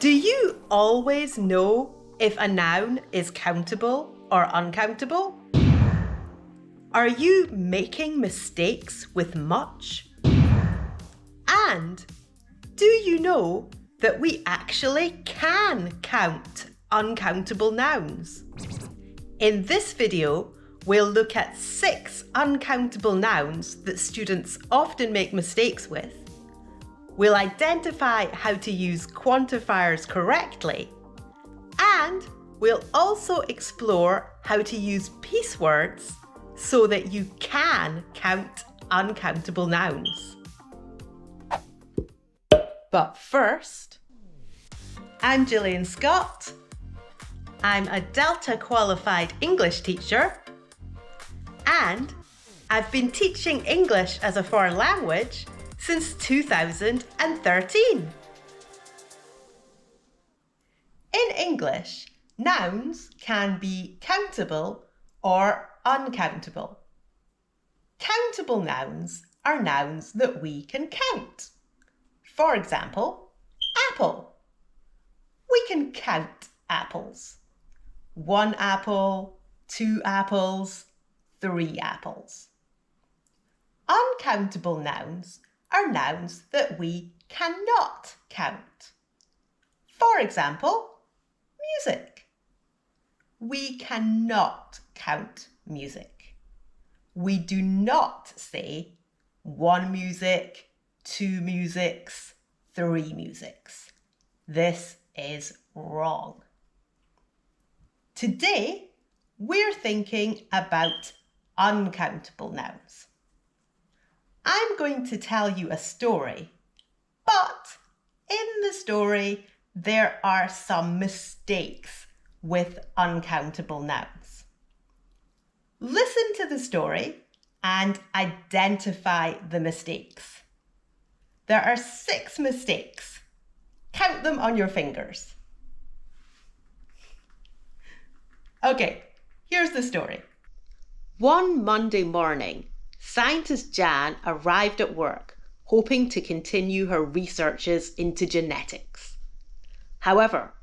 Do you always know if a noun is countable or uncountable? Are you making mistakes with much? And do you know that we actually can count uncountable nouns? In this video, we'll look at 6 uncountable nouns that students often make mistakes with. We'll identify how to use quantifiers correctly, and we'll also explore how to use piece words so that you can count uncountable nouns. But first, I'm Gillian Scott. I'm a Delta qualified English teacher, and I've been teaching English as a foreign language since 2013. In English, nouns can be countable or uncountable. Countable nouns are nouns that we can count. For example, apple. We can count apples. 1 apple, 2 apples, 3 apples. Uncountable nouns are nouns that we cannot count. For example, music. We cannot count music. We do not say 1 music, 2 musics, 3 musics. This is wrong. Today, we're thinking about uncountable nouns. I'm going to tell you a story, but in the story, there are some mistakes with uncountable nouns. Listen to the story and identify the mistakes. There are 6 mistakes. Count them on your fingers. Okay, here's the story. One Monday morning, scientist Jan arrived at work, hoping to continue her researches into genetics. However,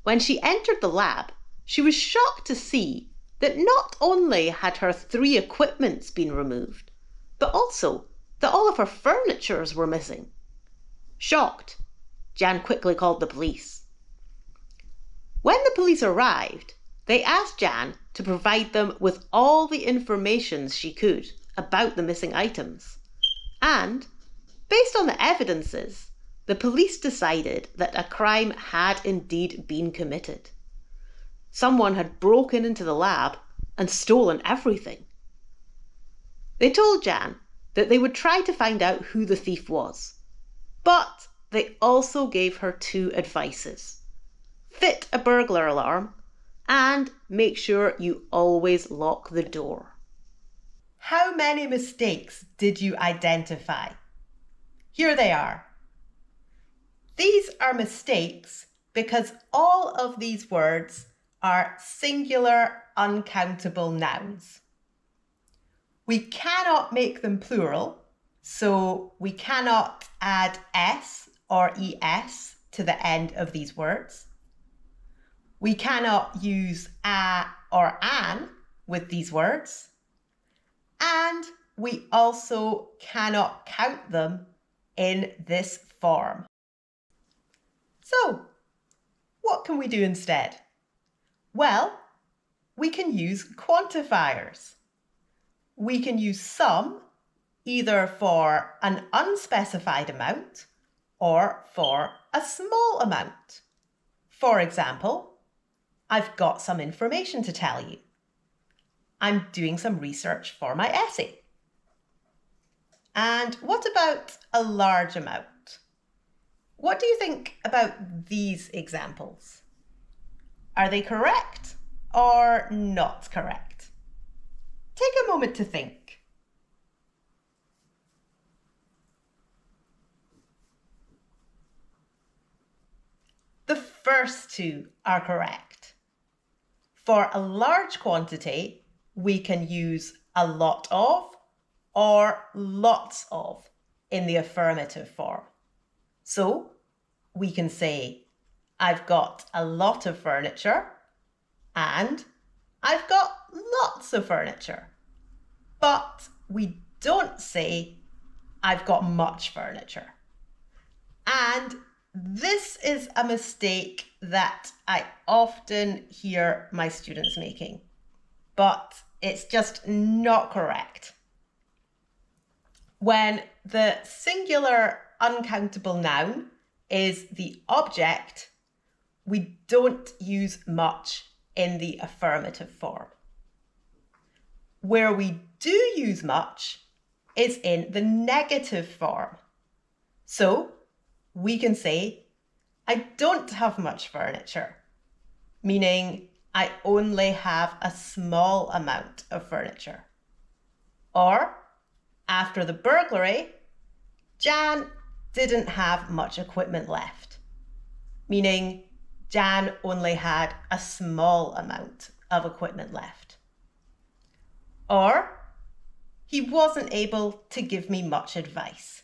when she entered the lab, she was shocked to see that not only had her 3 equipments been removed, but also that all of her furnitures were missing. Shocked, Jan quickly called the police. When the police arrived, they asked Jan to provide them with all the information she could about the missing items. And, based on the evidences, the police decided that a crime had indeed been committed. Someone had broken into the lab and stolen everything. They told Jan that they would try to find out who the thief was, but they also gave her 2 advices. Fit a burglar alarm and make sure you always lock the door. How many mistakes did you identify? Here they are. These are mistakes because all of these words are singular, uncountable nouns. We cannot make them plural, so we cannot add s or es to the end of these words. We cannot use a or an with these words. And we also cannot count them in this form. So, what can we do instead? Well, we can use quantifiers. We can use some either for an unspecified amount or for a small amount. For example, I've got some information to tell you. I'm doing some research for my essay. And what about a large amount? What do you think about these examples? Are they correct or not correct? Take a moment to think. The first 2 are correct. For a large quantity, we can use a lot of or lots of in the affirmative form. So we can say I've got a lot of furniture and I've got lots of furniture. But we don't say I've got much furniture. And this is a mistake that I often hear my students making, but it's just not correct. When the singular uncountable noun is the object, we don't use much in the affirmative form. Where we do use much is in the negative form. So we can say, I don't have much furniture, meaning I only have a small amount of furniture. Or, after the burglary, Jan didn't have much equipment left, meaning Jan only had a small amount of equipment left. Or, he wasn't able to give me much advice,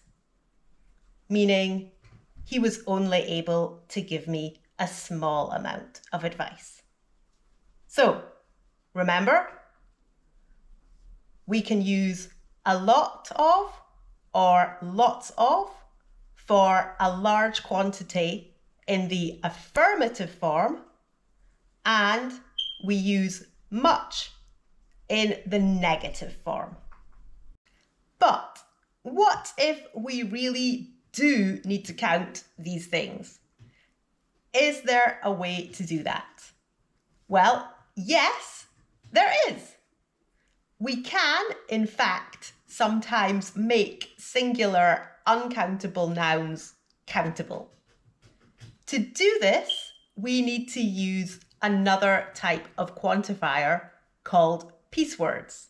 meaning he was only able to give me a small amount of advice. So, remember, we can use a lot of or lots of for a large quantity in the affirmative form, and we use much in the negative form. But what if we really do need to count these things? Is there a way to do that? Well, yes, there is. We can, in fact, sometimes make singular uncountable nouns countable. To do this, we need to use another type of quantifier called piece words.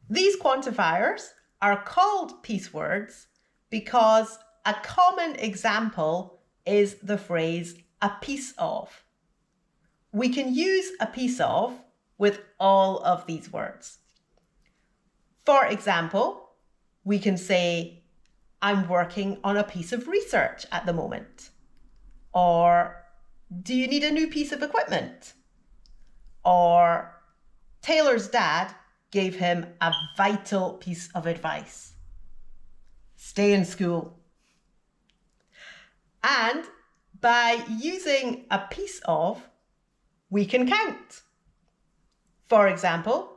These quantifiers are called piece words because a common example is the phrase a piece of. We can use a piece of with all of these words. For example, we can say, I'm working on a piece of research at the moment. Or, do you need a new piece of equipment? Or, Taylor's dad gave him a vital piece of advice. Stay in school. And by using a piece of, we can count. For example,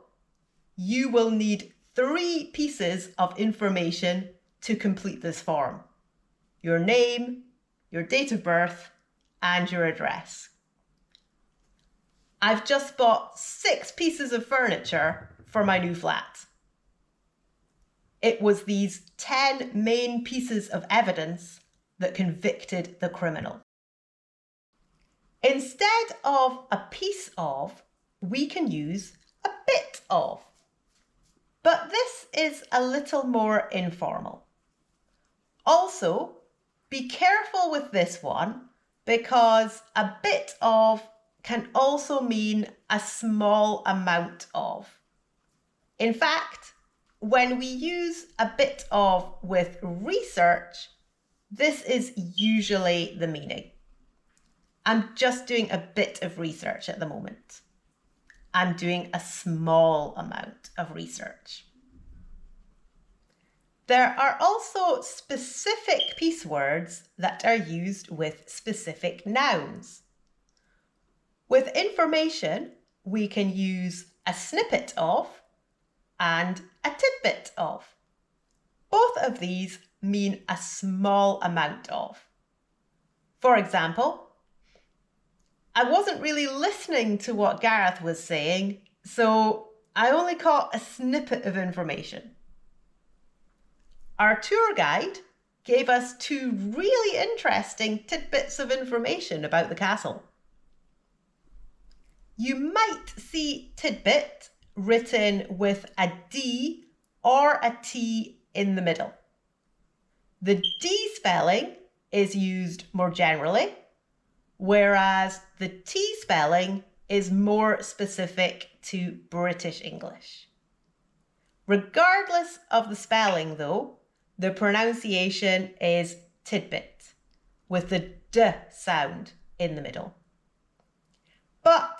you will need 3 pieces of information to complete this form: your name, your date of birth, and your address. I've just bought 6 pieces of furniture for my new flat. It was these 10 main pieces of evidence that convicted the criminal. Instead of a piece of, we can use a bit of. But this is a little more informal. Also, be careful with this one because a bit of can also mean a small amount of. In fact, when we use a bit of with research, this is usually the meaning. I'm just doing a bit of research at the moment. I'm doing a small amount of research. There are also specific piece words that are used with specific nouns. With information, we can use a snippet of and a tidbit of. Both of these mean a small amount of. For example, I wasn't really listening to what Gareth was saying, so I only caught a snippet of information. Our tour guide gave us 2 really interesting tidbits of information about the castle. You might see tidbit written with a D or a T in the middle. The D spelling is used more generally, whereas the T spelling is more specific to British English. Regardless of the spelling though, the pronunciation is tidbit with the D sound in the middle. But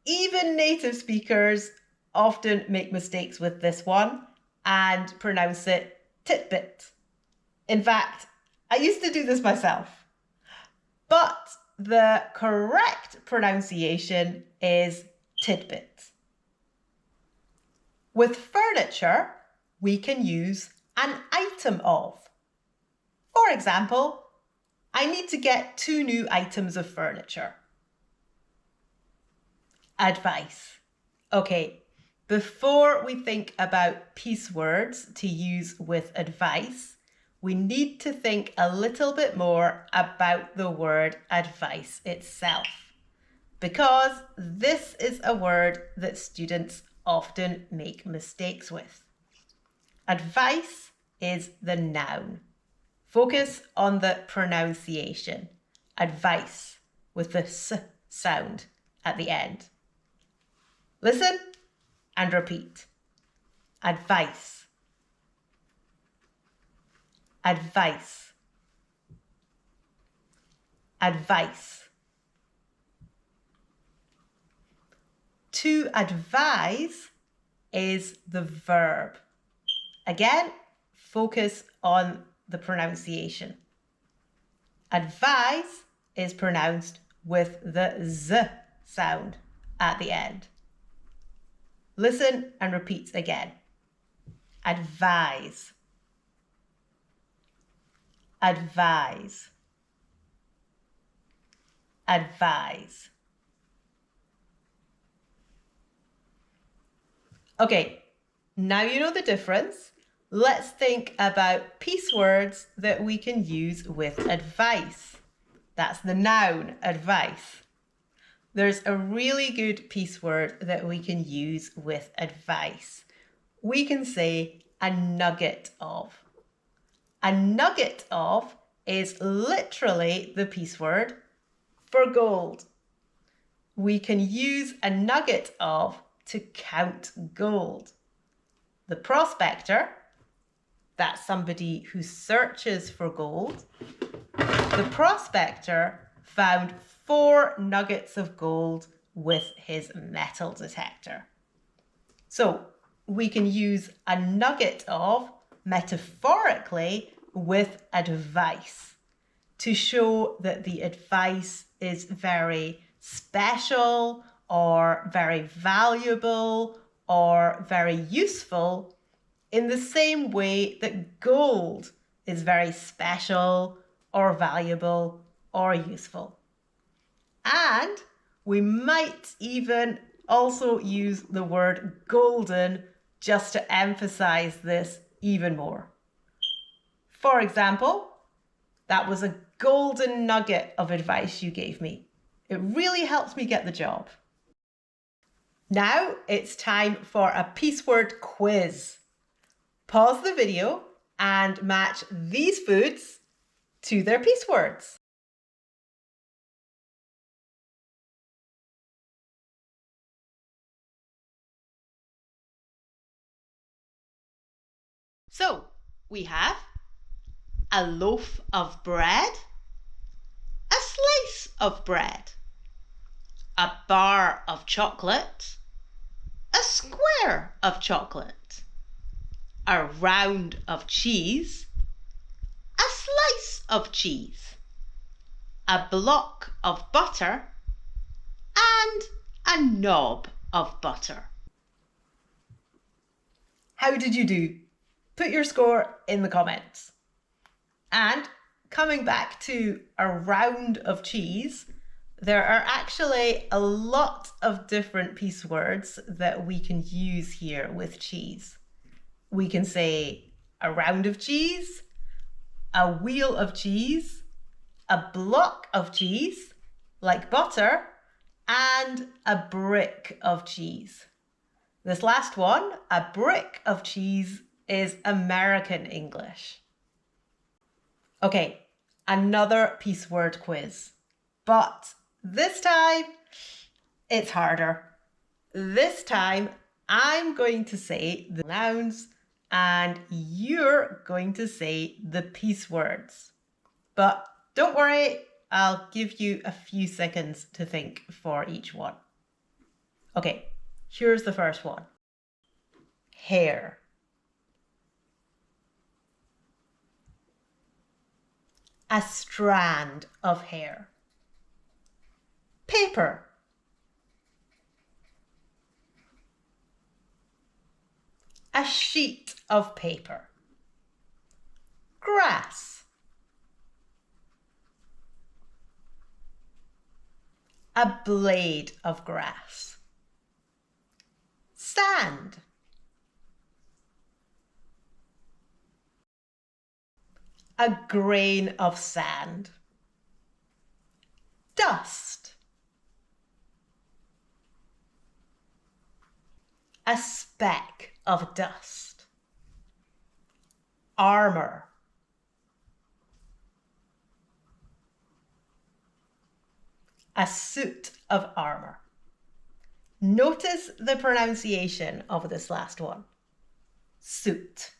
even native speakers often make mistakes with this one and pronounce it titbit. In fact, I used to do this myself. But the correct pronunciation is tidbit. With furniture, we can use an item of. For example, I need to get 2 new items of furniture. Advice. Okay, before we think about piece words to use with advice, we need to think a little bit more about the word advice itself, because this is a word that students often make mistakes with. Advice is the noun. Focus on the pronunciation. Advice with the s sound at the end. Listen and repeat. Advice. Advice. Advice. To advise is the verb. Again, focus on the pronunciation. Advise is pronounced with the z sound at the end. Listen and repeat again. Advise. Advise. Advise. Okay, now you know the difference. Let's think about piece words that we can use with advice. That's the noun, advice. There's a really good piece word that we can use with advice. We can say a nugget of. A nugget of is literally the piece word for gold. We can use a nugget of to count gold. The prospector, that's somebody who searches for gold. The prospector found 4 nuggets of gold with his metal detector. So we can use a nugget of metaphorically with advice to show that the advice is very special or very valuable or very useful in the same way that gold is very special or valuable or useful. And we might even also use the word golden just to emphasize this even more. For example, that was a golden nugget of advice you gave me. It really helped me get the job. Now it's time for a piece word quiz. Pause the video and match these foods to their piece words. So we have a loaf of bread, a slice of bread, a bar of chocolate, a square of chocolate, a round of cheese, a slice of cheese, a block of butter, and a knob of butter. How did you do? Put your score in the comments. And coming back to a round of cheese, there are actually a lot of different piece words that we can use here with cheese. We can say a round of cheese, a wheel of cheese, a block of cheese, like butter, and a brick of cheese. This last one, a brick of cheese, is American English. Okay, another piece word quiz. But this time, it's harder. This time, I'm going to say the nouns and you're going to say the piece words. But don't worry, I'll give you a few seconds to think for each one. Okay, here's the first one. Hair. A strand of hair. Paper. A sheet of paper. Grass. A blade of grass. Sand. A grain of sand. Dust. A speck of dust. Armor. A suit of armor. Notice the pronunciation of this last one. Suit.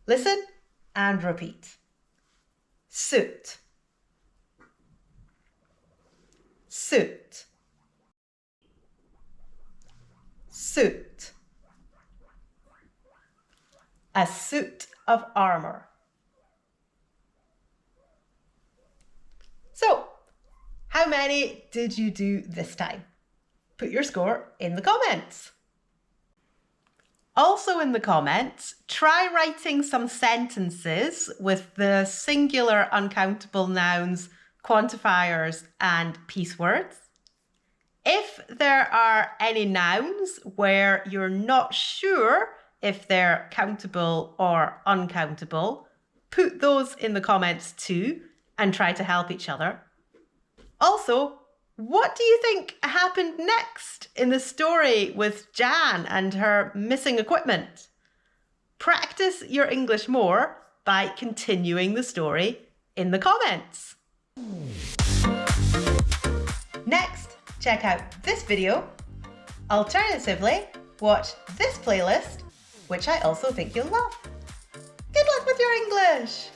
Listen and repeat. Suit. Suit. Suit. A suit of armor. So, how many did you do this time? Put your score in the comments. Also in the comments, try writing some sentences with the singular uncountable nouns, quantifiers and piece words. If there are any nouns where you're not sure if they're countable or uncountable, put those in the comments too and try to help each other. Also, what do you think happened next in the story with Jan and her missing equipment? Practice your English more by continuing the story in the comments. Next, check out this video. Alternatively, watch this playlist, which I also think you'll love. Good luck with your English!